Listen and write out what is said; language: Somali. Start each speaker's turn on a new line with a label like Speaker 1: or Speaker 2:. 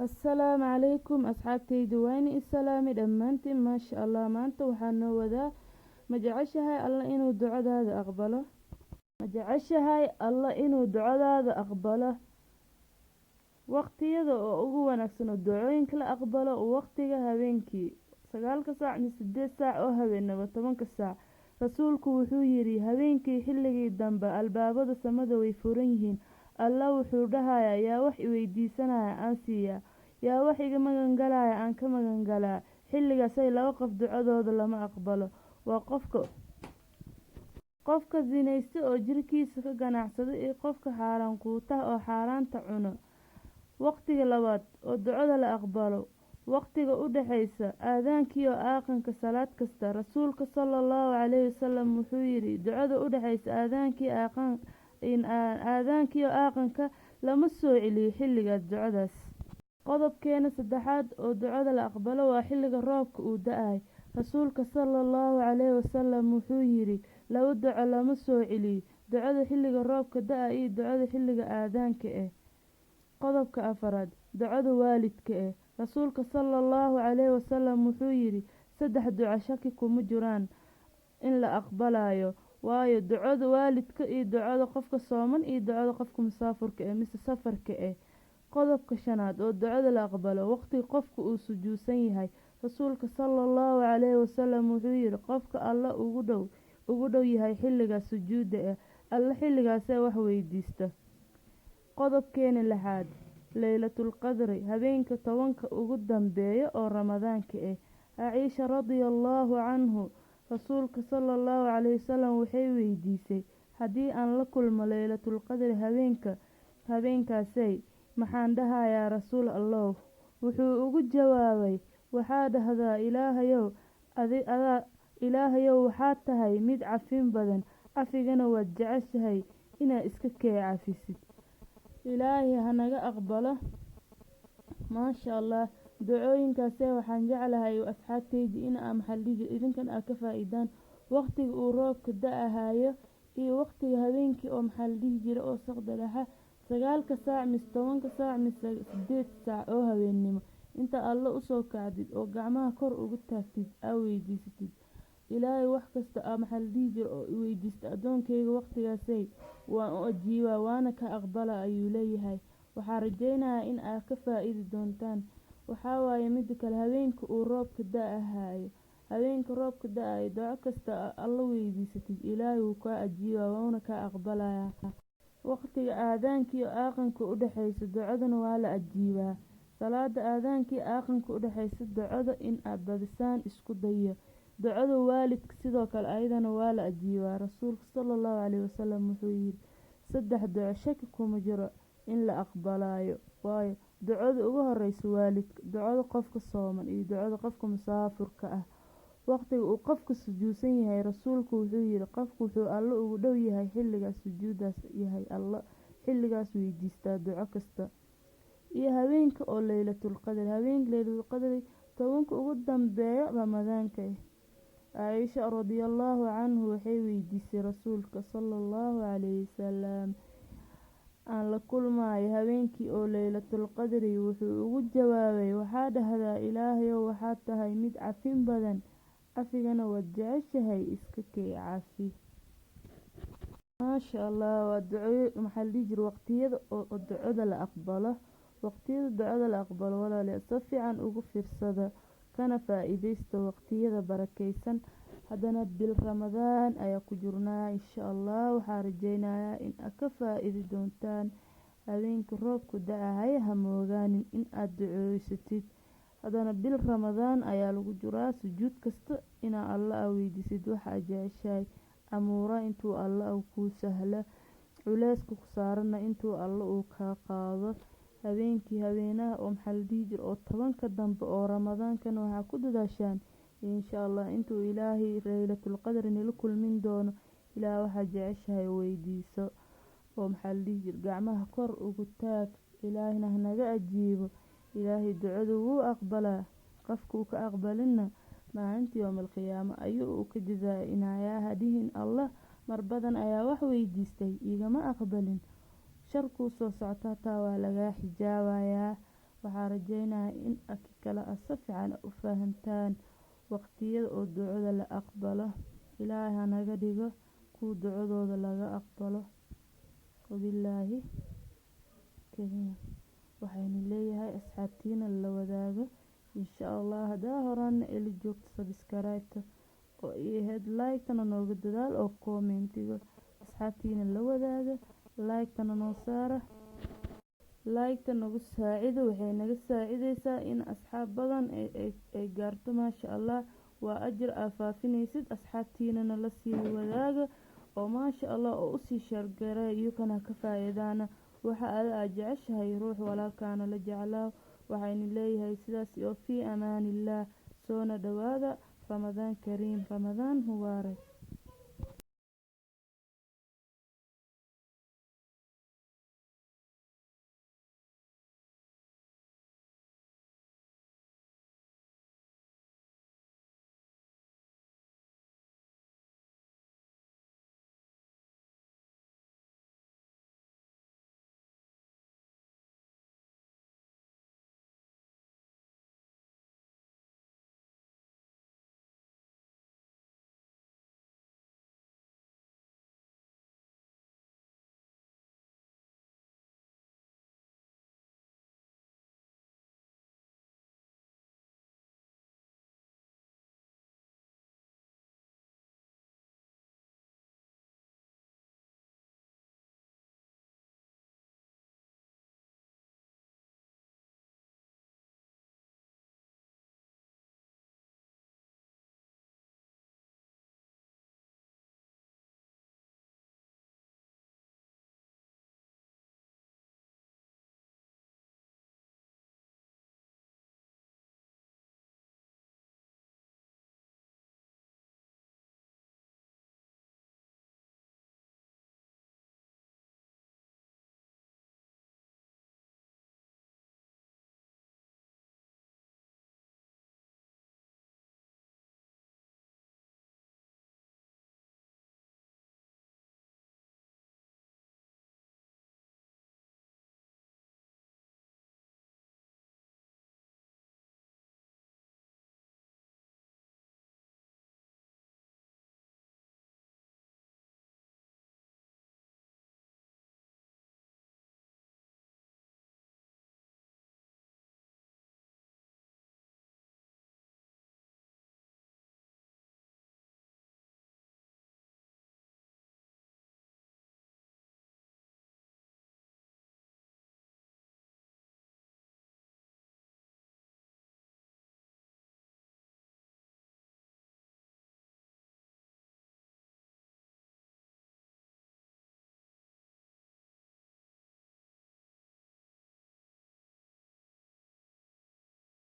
Speaker 1: Assalaamu calaykum asxaabtayda waani islaami dhammaantiin maasha allah maanta waxaa noo wadaa ma jeceshahay alla inuu ducadaada aqbalo waqtiyada oo ugu wanaagsan oo ducooyinka la aqbalo waqtiga habeenkii 9 saac mise 8 saac oo habeenimo 10 saac rasuulku wuxuu yiri habeenkii xilligii dambe albaabada samada way furan yihiin alla wuxuu dhahayaa yaa wax i weydiisanaya aan siiyaa yaa wax iga magan galaya aan ka magan galaa xilligaas laba qof ducadooda lama aqbalo waa qofka zinaysta oo jirkiisa ka ganacsada iyo qofka xaaraan quuta oo xaaraanta cuno waqtiga labaad oo ducada la aqbalo waqtiga u dhaxaysa aadaanka iyo aqanka salaad kasta rasuulka sallallahu calayhi wasallam wuxuu yiri ducada u dhaxaysa aadaanka iyo aqanka lama soo celiyo xilligaas ducadaas qodobkeena saddexaad oo ducada la aqbalo waa xilliga roobka uu da'ay rasuulka sallallahu calayhi wasallam wuxuu yiri laba duco lama soo celiyo ducada xilliga roobka da'ay iyo ducada xilliga aadaanka qodobka afaraad ducada waalidka rasuulka sallallahu calayhi wasallam wuxuu yiri saddex duco shaki kuma jiraan in la aqbalayo waayo ducada waalidka iyo ducada qofka sooman iyo ducada qofka musaafirka mise safarka qodobka shanaad oo ducada la aqbalo waqtiga qofka uu sujuudsan yahay rasuulka sallallahu calayhi wasallam wuxuu yiri qofka alla ugu dhow yahay xilliga sujuuda alla xilligaas wax weydiista qodobkeena lixaad laylatul qadri habeenka 10 ugu dambeeya oo ramadaanka Aisha radiyallahu anhu rasuulka sallallahu calayhi wasallam waxay weydiisay hadii aan la kulmo laylatul qadri habeenkaasay maxaan dhahayaa rasuul allah wuxuu ugu jawaabay waxaa dhahdaa ilaahayow waxaad tahay mid cafin badan cafigana waad jeceshahay inaad iska cafisid ilaahay hanaga aqbalo maasha allah ducooyinkaas waxaan jeclahay asxaabtayda in aan idinkan ka faa'iidaan waqtiga uu roobka da'ahayo iyo waqtiga habeenkii oo oo saqda dhaxa 9 saac mise 10 saac mise 8 saac oo habeenimo inta alla u soo kacdid oo gacmaha kor ugu taagtid weydiisatid ilaahay wax kasta oo weydiista adoonkayga waqtigaas waan u ajiibaa waana ka aqbala ayuu leeyahay waxaan rajeynayaa in aad ka faa'iidi doontaan waxa waaye mid kale habeenka uu roobka da'ahayo duco kasta alla weydiisatid ilaahay wuu ka ajiibaa waana ka aqbalayaa waqtiga aadaanka iyo aqanka u dhaxaysa ducadana waa la ajiibaa salaada aadaanka iyo aqanka u dhaxaysa ducada in aad badisaan isku dayo ducada waalidka sidoo kale ayadana waa la ajiibaa rasuulka sallallahu calayhi wasallam wuxuu yiri saddex duco shaki kuma jiro in la aqbalayo waayo ducada ugu horeysa waalidka ducada qofka sooman iyo ducada qofka musaafirka waqtiga uu qofka sujuudsan yahay rasuulku wuxuu yiri qofku wuxuu alla ugu dhow yahay xilliga sujuudaas yahay alla xilligaas weydiista duco kasta iyo habeenka oo laylatul qadri 10 ugu dambeeya ramadaanka Aisha radiyallahu anhu waxay weydiisay rasuulka sallallahu calayhi wasallam aan la kulmay habeenkii oo laylatul qadri wuxuu ugu jawaabay waxaa dhahdaa ilaahayow waxaad tahay mid cafin badan cafigana waad jeceshahay iska cafi maasha allah waa duco waqtiyada oo ducada la aqbalo walaalayaal si fiican ugu fiirsada kana faa'iideysta waqtiyada barakeysan haddana bil ramadaan ayaa ku jirnaa insha allah waxaan rajeynayaa in aad ka faa'iidi doontaan habeenka roobku da'ahay ha moogaanin in aad duceysatid haddana bil ramadaan ayaa lagu jiraa sujuud kasta inaa alla weydiisid waxa jeceshahay amuura intuu alla kuu sahla culeyska ku saarana intuu alla uu ka qaado habeenaha oo oo 10 dambe oo ramadaankan waxa ku dadaashaan insha allah intuu ilaahay laylatul qadri la kulmin doono ilaahay waxa jeceshahay weydiiso oo gacmaha kor ugu taag ilaahayna hanaga ajiibo ilaahay ducada wuu aqbalaa qofku ka aqbalina maalinta yawmal qiyaama ayuu ka jazaa'inayaa hadihin allah mar badan ayaa wax weydiistay igama aqbalin sharku soo socota taa waa laga xijaabayaa waxaan rajeynayaa in kale aad si fiican u fahantaan waqtiyada oo ducada la aqbalo. Ilaahay hanaga dhigo kuwa ducadooda laga aqbalo. Wabillaahi kariim. Waxaynu leeyahay asxaabtiina la wadaago insha Allah. Hadaa horaan ila joogto subscribe oo ahayd like-tana nooga dadaal oo commentiga asxaabtiina la wadaaga like-tana noo saara. like-ta nagu saacido waxay naga saacideysaa in asxaab badan ay gaarto. maasha Allah waa ajir aad faafinaysid asxaabtiinana la sii wadaaga oo maasha Allah oo usii shargaray iyagana ka faa'iidaana waxa aad jeceshahay ruux walaalkaana la jeclaa. waxaynu leeyahay sidaas iyo fi amaanillah. soona dhawaada ramadaan kariim, ramadaan mubaarak.